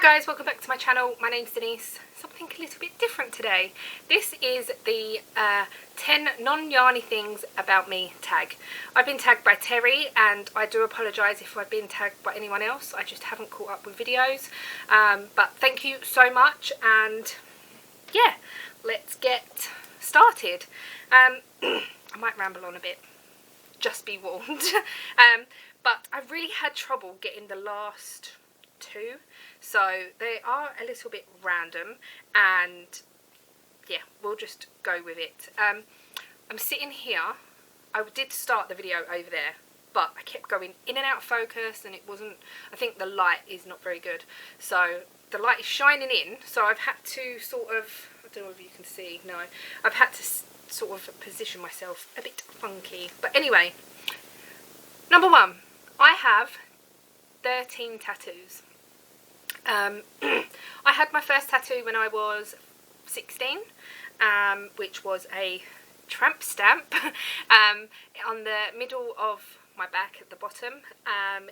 Hi guys, welcome back to my channel. My name's Denise. Something a little bit different today. This is the 10 non-yarny things about me tag. I've been tagged by Terry and I do apologise if I've been tagged by anyone else. I just haven't caught up with videos. But thank you so much, and yeah, let's get started. I might ramble on a bit, just be warned. But I've really had trouble getting the last two, so they are a little bit random, and yeah, we'll just go with it. I'm sitting here. I did start the video over there, but I kept going in and out of focus, and it wasn't, I think the light is not very good, so the light is shining in, so I've had to sort of, I don't know if you can see, no, I've had to sort of position myself a bit funky. But anyway, number one, I have 13 tattoos. I had my first tattoo when I was 16, which was a tramp stamp on the middle of my back at the bottom.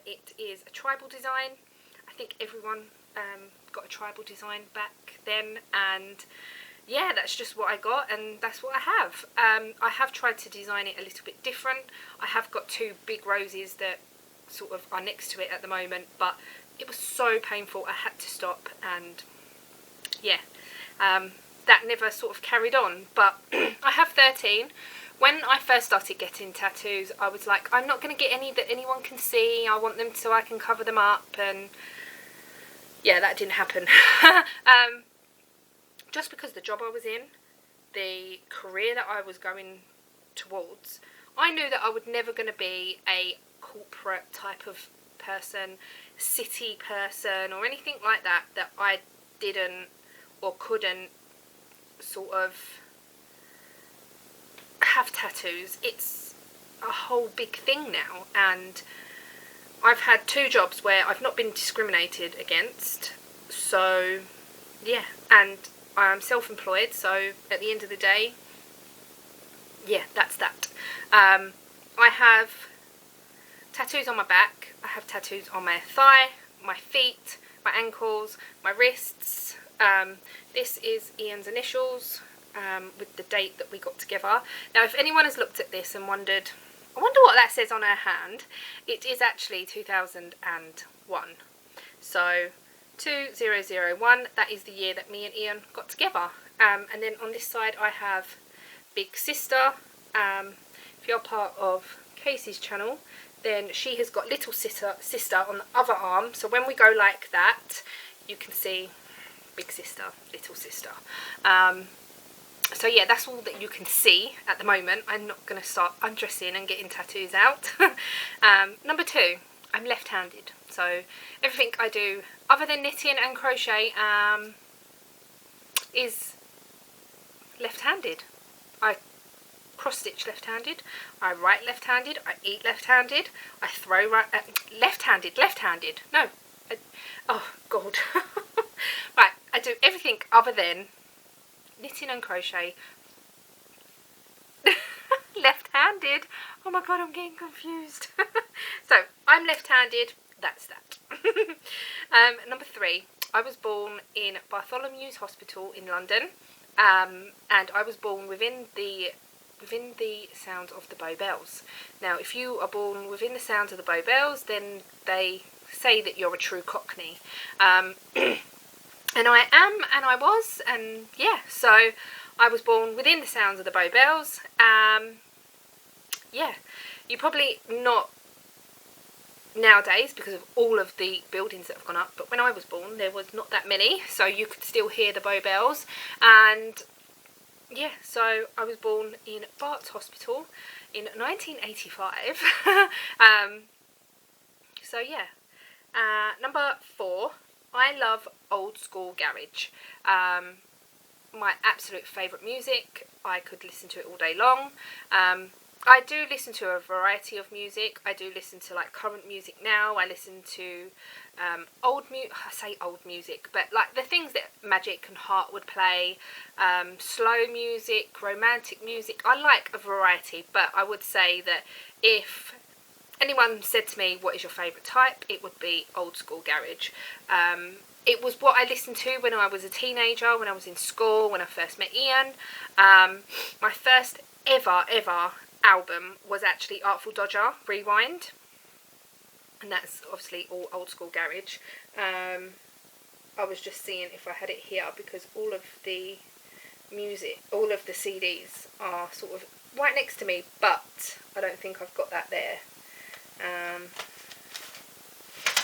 It is a tribal design. I think everyone got a tribal design back then, and yeah, that's just what I got, and that's what I have. I have tried to design it a little bit different. I have got two big roses that sort of are next to it at the moment, but it was so painful I had to stop, and yeah, that never sort of carried on. But I have 13. When I first started getting tattoos, I was like, I'm not going to get any that anyone can see. I want them so I can cover them up, and yeah, that didn't happen. Just because the job I was in, the career that I was going towards, I knew that I was never going to be a corporate type of person, city person, or anything like that, that I didn't or couldn't sort of have tattoos. It's a whole big thing now, and I've had two jobs where I've not been discriminated against, so yeah, and I'm self-employed, so at the end of the day, yeah, that's that. I have tattoos on my back, I have tattoos on my thigh, my feet, my ankles, my wrists. This is Ian's initials, with the date that we got together. Now, if anyone has looked at this and wondered, I wonder what that says on her hand, it is actually 2001. So 2001, that is the year that me and Ian got together. And then on this side I have Big Sister. If you're part of Casey's channel, then she has got Little Sister on the other arm. So when we go like that, you can see Big Sister, Little Sister. So yeah, that's all that you can see at the moment. I'm not going to start undressing and getting tattoos out. Number two, I'm left-handed. So everything I do other than knitting and crochet is left-handed. I cross-stitch left-handed, I write left-handed, I eat left-handed, I throw right, left-handed, no, oh god. Right, I do everything other than knitting and crochet left-handed. Oh my god, I'm getting confused. So I'm left-handed, that's that. Number three, I was born in Bartholomew's Hospital in London, and I was born within the sounds of the Bow Bells. Now, if you are born within the sounds of the Bow Bells, then they say that you're a true Cockney. And I am, and I was, and yeah, so I was born within the sounds of the Bow Bells. Yeah, you probably not nowadays because of all of the buildings that have gone up, but when I was born there was not that many, so you could still hear the Bow Bells. And yeah, so I was born in Bart's Hospital in 1985. So yeah. Number four, I love old school garage. My absolute favourite music. I could listen to it all day long. I do listen to a variety of music. I do listen to like current music now. I listen to I say old music, but like the things that Magic and Heart would play, slow music, romantic music. I like a variety, but I would say that if anyone said to me, what is your favourite type, it would be old school garage. It was what I listened to when I was a teenager, when I was in school, when I first met Ian. My first ever album was actually Artful Dodger Rewind, and that's obviously all old school garage. I was just seeing if I had it here, because all of the music, all of the CDs are sort of right next to me, but I don't think I've got that there.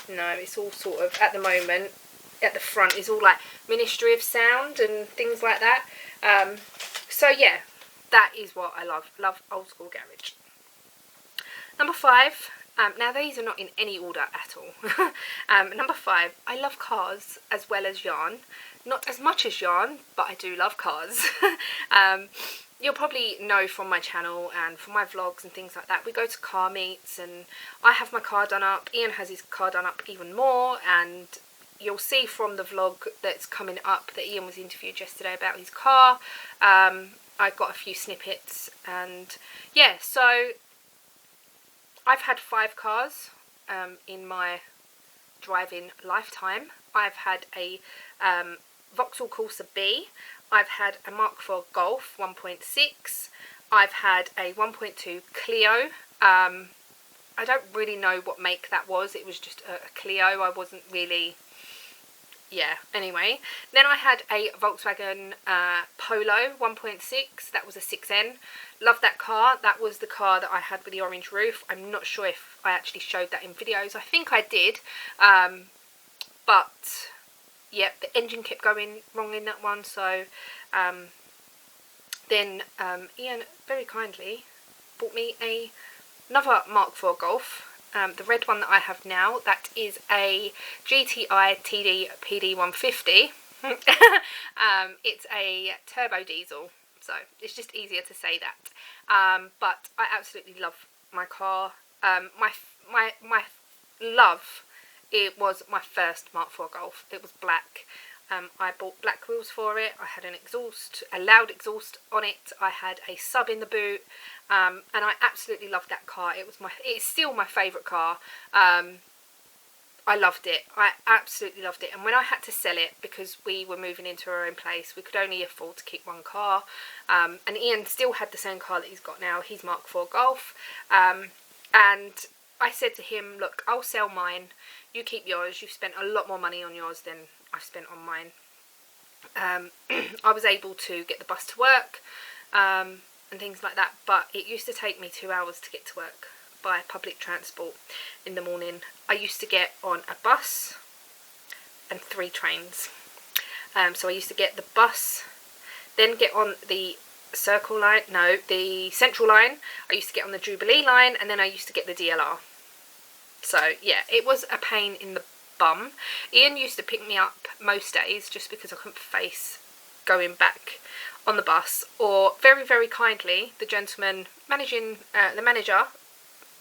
No, it's all sort of, at the moment, at the front is all like Ministry of Sound and things like that. So yeah, that is what I love old school garage. Number 5, now these are not in any order at all. Number 5, I love cars as well as yarn. Not as much as yarn, but I do love cars. You'll probably know from my channel and from my vlogs and things like that, we go to car meets and I have my car done up. Ian has his car done up even more, and you'll see from the vlog that's coming up that Ian was interviewed yesterday about his car. I got a few snippets, and yeah, so I've had 5 cars in my driving lifetime. I've had a Vauxhall Corsa B, I've had a Mark IV Golf 1.6, I've had a 1.2 Clio. I don't really know what make that was, it was just a Clio, I wasn't really, yeah, anyway. Then I had a Volkswagen Polo 1.6, that was a 6N. Love that car. That was the car that I had with the orange roof. I'm not sure if I actually showed that in videos. I think I did, but yeah, the engine kept going wrong in that one. So then Ian very kindly bought me another Mark IV Golf. The red one that I have now, that is a GTI TD PD 150. It's a turbo diesel, so it's just easier to say that. But I absolutely love my car. My love, it was my first Mark IV Golf. It was black. I bought black wheels for it. I had a loud exhaust on it. I had a sub in the boot, and I absolutely loved that car. It's still my favourite car. I loved it. I absolutely loved it. And when I had to sell it, because we were moving into our own place, we could only afford to keep one car. And Ian still had the same car that he's got now, his Mark IV Golf. And I said to him, look, I'll sell mine. You keep yours. You've spent a lot more money on yours than I've spent on mine. I was able to get the bus to work and things like that, but it used to take me 2 hours to get to work by public transport in the morning. I used to get on a bus and 3 trains. So I used to get the bus, then get on the Central line. I used to get on the Jubilee line, and then I used to get the DLR. So yeah, it was a pain in the bum. Ian used to pick me up most days just because I couldn't face going back on the bus, or very, very kindly, the gentleman managing, the manager,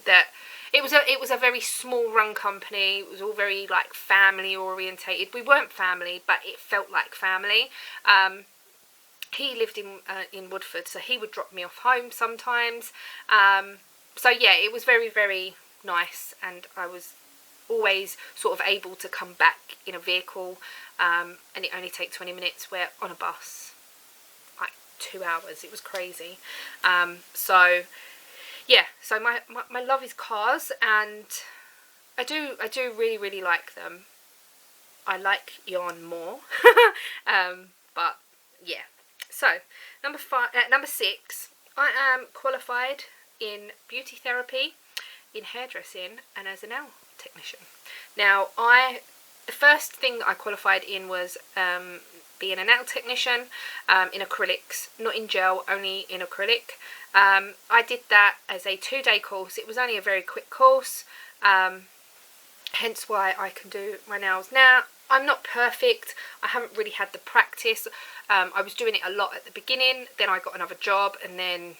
that it was a very small run company. It was all very like family orientated. We weren't family, but it felt like family. He lived in Woodford, so he would drop me off home sometimes. So yeah, it was very, very nice, and I was always sort of able to come back in a vehicle, and it only takes 20 minutes, where on a bus like 2 hours. It was crazy. So yeah, so my love is cars, and I do really, really like them. I like yarn more. But yeah, so number 6, I am qualified in beauty therapy, in hairdressing, and as a nail technician. Now, the first thing that I qualified in was being a nail technician in acrylics, not in gel, only in acrylic. I did that as a 2-day course. It was only a very quick course, hence why I can do my nails now. I'm not perfect. I haven't really had the practice. I was doing it a lot at the beginning, then I got another job, and then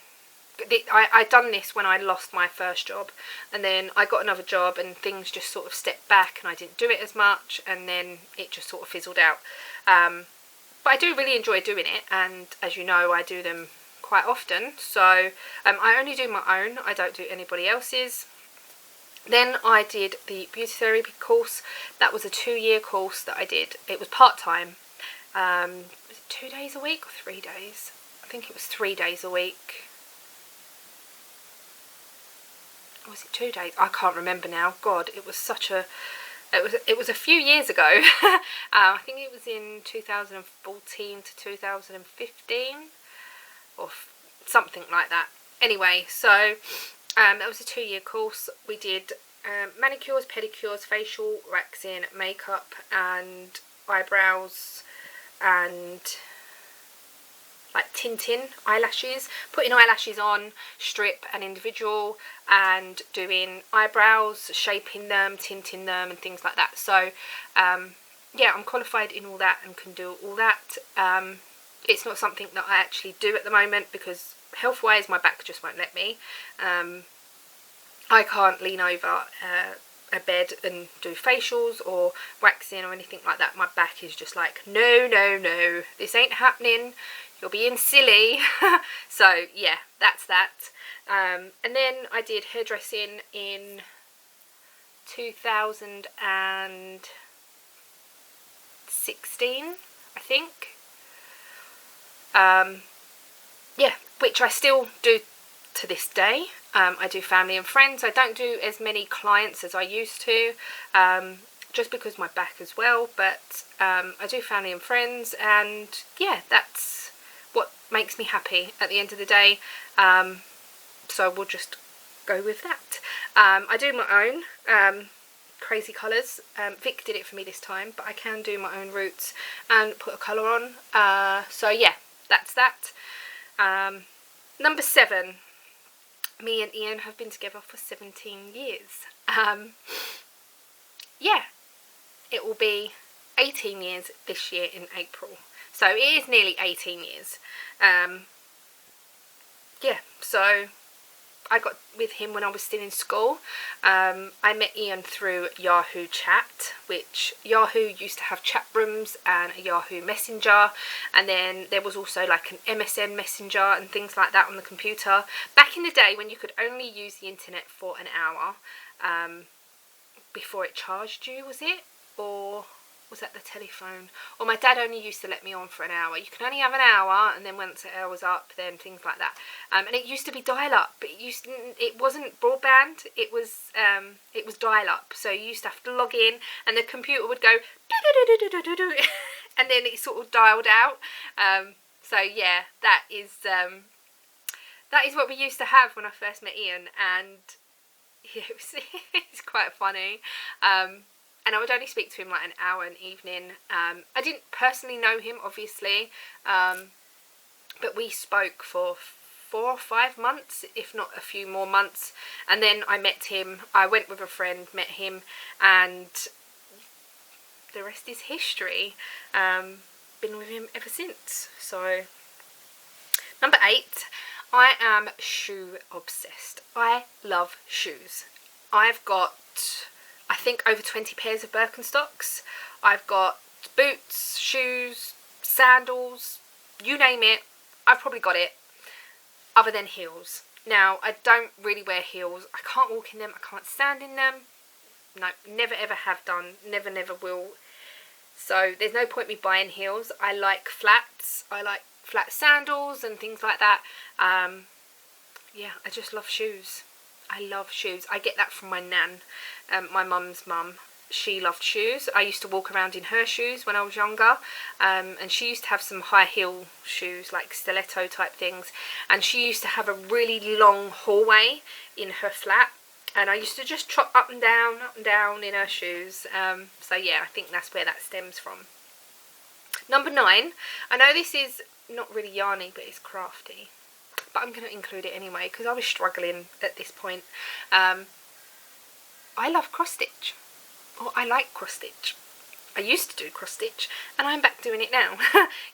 I done this when I lost my first job, and then I got another job and things just sort of stepped back and I didn't do it as much, and then it just sort of fizzled out. But I do really enjoy doing it, and as you know, I do them quite often. So I only do my own. I don't do anybody else's. Then I did the beauty therapy course. That was a 2-year course that I did. It was part-time. Was it 2 days a week or 3 days? I think it was 3 days a week. Or was it 2 days? I can't remember now. God, it was such a... It was a few years ago. I think it was in 2014 to 2015 or something like that. Anyway, so that was a 2-year course. We did manicures, pedicures, facial, waxing, makeup and eyebrows and like tinting eyelashes, putting eyelashes on, strip and individual, and doing eyebrows, shaping them, tinting them and things like that. So yeah, I'm qualified in all that and can do all that. It's not something that I actually do at the moment because health wise my back just won't let me. I can't lean over a bed and do facials or waxing or anything like that. My back is just like, no, no, no, this ain't happening. You're being silly. So yeah, that's that. And then I did hairdressing in 2016, I think. Yeah, which I still do to this day. I do family and friends. I don't do as many clients as I used to, just because my back as well, but I do family and friends, and yeah, that's what makes me happy at the end of the day. So we'll just go with that. I do my own crazy colours. Vic did it for me this time, but I can do my own roots and put a colour on. So yeah, that's that. Number 7. Me and Ian have been together for 17 years. Yeah, it will be 18 years this year in April. So it is nearly 18 years. Yeah, so I got with him when I was still in school. I met Ian through Yahoo Chat, which Yahoo used to have chat rooms and a Yahoo Messenger, and then there was also like an MSN Messenger and things like that on the computer. Back in the day when you could only use the internet for an hour, before it charged you, was it? Or was that the telephone? Or my dad only used to let me on for an hour. You can only have an hour, and then once the hour was up, then things like that. And it used to be dial-up. It wasn't broadband. It was dial-up. So you used to have to log in, and the computer would go do-do-do-do-do-do-do, and then it sort of dialed out. So yeah, that is what we used to have when I first met Ian, and yeah, it's quite funny. And I would only speak to him like an hour an evening. I didn't personally know him, obviously, but we spoke for 4 or 5 months, if not a few more months. And then I met him. I went with a friend, met him, and the rest is history. Been with him ever since. So, number 8, I am shoe obsessed. I love shoes. I've got, I think, over 20 pairs of Birkenstocks. I've got boots, shoes, sandals, you name it, I've probably got it, other than heels. Now, I don't really wear heels. I can't walk in them, I can't stand in them. No, never ever have done, never will. So there's no point me buying heels. I like flats. I like flat sandals and things like that. Yeah, I just love shoes. I love shoes. I get that from my nan, my mum's mum. She loved shoes. I used to walk around in her shoes when I was younger, and she used to have some high heel shoes, like stiletto type things, and she used to have a really long hallway in her flat, and I used to just trot up and down in her shoes. So yeah, I think that's where that stems from. Number 9, I know this is not really yarny, but it's crafty, but I'm going to include it anyway because I was struggling at this point. I love cross stitch. Or I like cross stitch. I used to do cross stitch and I'm back doing it now.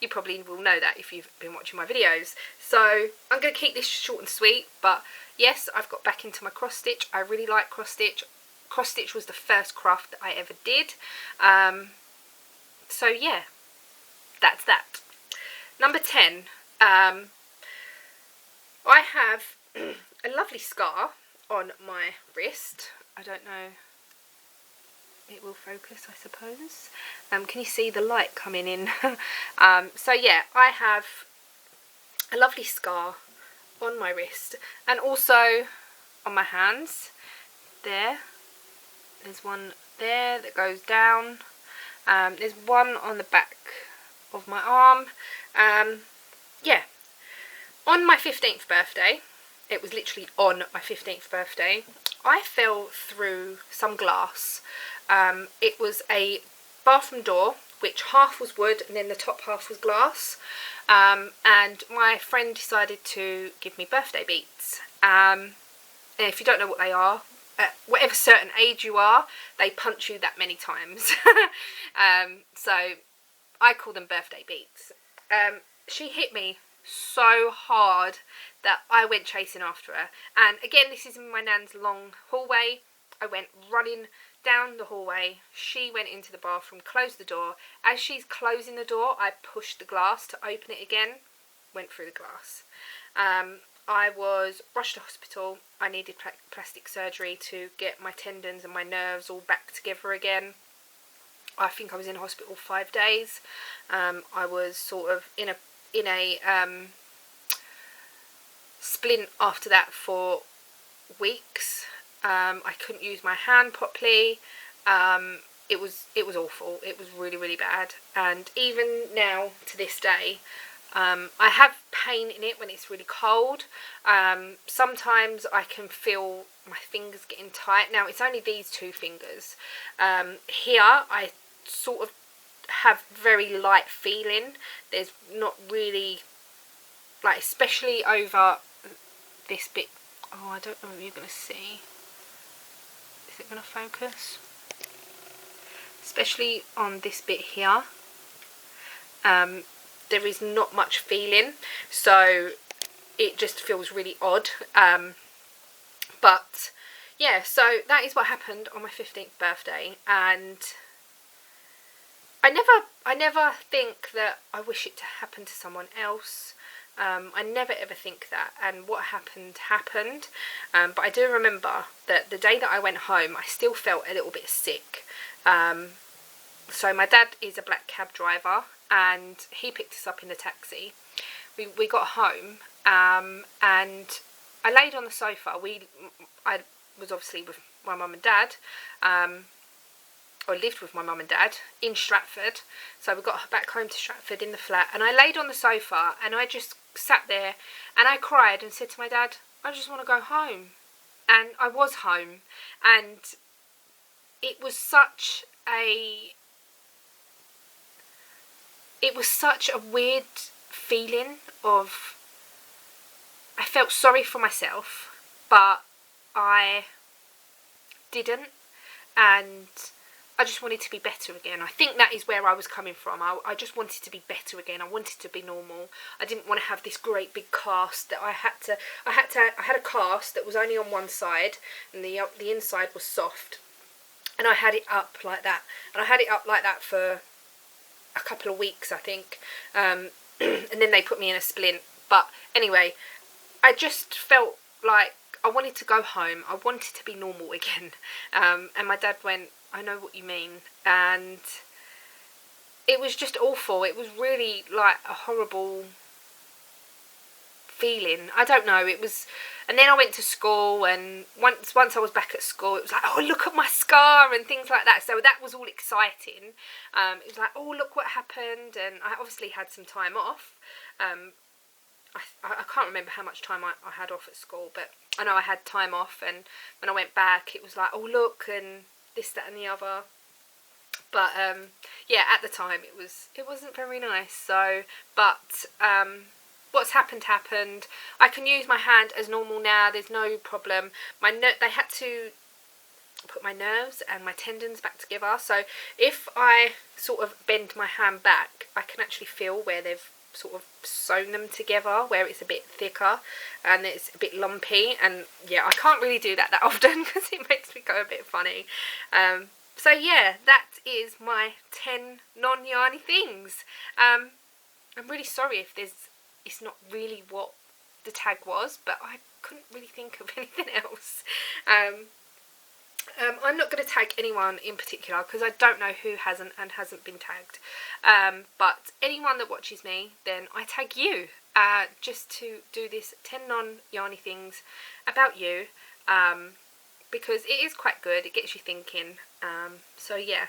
You probably will know that if you've been watching my videos. So I'm going to keep this short and sweet, but yes, I've got back into my cross stitch. I really like cross stitch. Cross stitch was the first craft that I ever did. So yeah, that's that. Number 10, I have a lovely scar on my wrist. I don't know. It will focus, I suppose. Can you see the light coming in? So yeah, I have a lovely scar on my wrist and also on my hands. There's one there that goes down. There's one on the back of my arm. Yeah, on my 15th birthday, it was literally on my 15th birthday, I fell through some glass. It was a bathroom door, which half was wood and then the top half was glass. And my friend decided to give me birthday beats. And if you don't know what they are, at whatever certain age you are, they punch you that many times. So I call them birthday beats. She hit me so hard that I went chasing after her. And again, this is in my nan's long hallway. I went running down the hallway. She went into the bathroom, closed the door. As she's closing the door, I pushed the glass to open it again. Went through the glass. I was rushed to hospital. I needed plastic surgery to get my tendons and my nerves all back together again. I think I was in hospital 5 days. I was sort of in a splint after that for weeks. I couldn't use my hand properly. It was awful. It was really, really bad. And even now to this day, I have pain in it when it's really cold. Sometimes I can feel my fingers getting tight. Now it's only these 2 fingers. Here I sort of have very light feeling. There's not really, like, especially over this bit. Oh, I don't know if you're going to see. Is it going to focus? Especially on this bit here. There is not much feeling, so it just feels really odd. But yeah, so that is what happened on my 15th birthday, and I never think that I wish it to happen to someone else. I never ever think that, and what happened happened. But I do remember that the day that I went home, I still felt a little bit sick. So my dad is a black cab driver, and he picked us up in the taxi. We got home, and I laid on the sofa. I was obviously with my mum and dad, or lived with my mum and dad in Stratford. So we got back home to Stratford in the flat, and I laid on the sofa and I just sat there and I cried and said to my dad, I just want to go home. And I was home, and it was such a weird feeling of, I felt sorry for myself, but I didn't, and I just wanted to be better again. I think that is where I was coming from. I just wanted to be better again. I wanted to be normal. I didn't want to have this great big cast that I had a cast that was only on one side, and the inside was soft, and I had it up like that, and I had it up like that for a couple of weeks, I think, and then they put me in a splint. But anyway, I just felt like I wanted to go home. I wanted to be normal again. And my dad went, I know what you mean. And it was just awful. It was really like a horrible feeling. I don't know. It was, and then I went to school, and once I was back at school, it was like, oh, look at my scar and things like that. So that was all exciting. It was like, oh, look what happened. And I obviously had some time off. I can't remember how much time I had off at school, but I know I had time off, and when I went back it was like, oh look, and this, that and the other. But yeah, at the time it wasn't very nice. So, but what's happened. I can use my hand as normal now. There's no problem. They had to put my nerves and my tendons back together. So if I sort of bend my hand back, I can actually feel where they've sort of sewn them together, where it's a bit thicker and it's a bit lumpy. And yeah, I can't really do that often because it makes me go a bit funny. So yeah, that is my 10 non-yarny things. I'm really sorry if it's not really what the tag was, but I couldn't really think of anything else. I'm not going to tag anyone in particular because I don't know who hasn't and hasn't been tagged. But anyone that watches me, then I tag you just to do this 10 non-yarny things about you, because it is quite good. It gets you thinking. So yeah.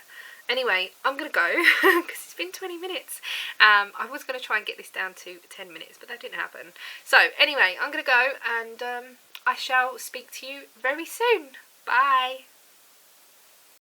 Anyway, I'm going to go because it's been 20 minutes. I was going to try and get this down to 10 minutes, but that didn't happen. So anyway, I'm going to go, and I shall speak to you very soon. Bye.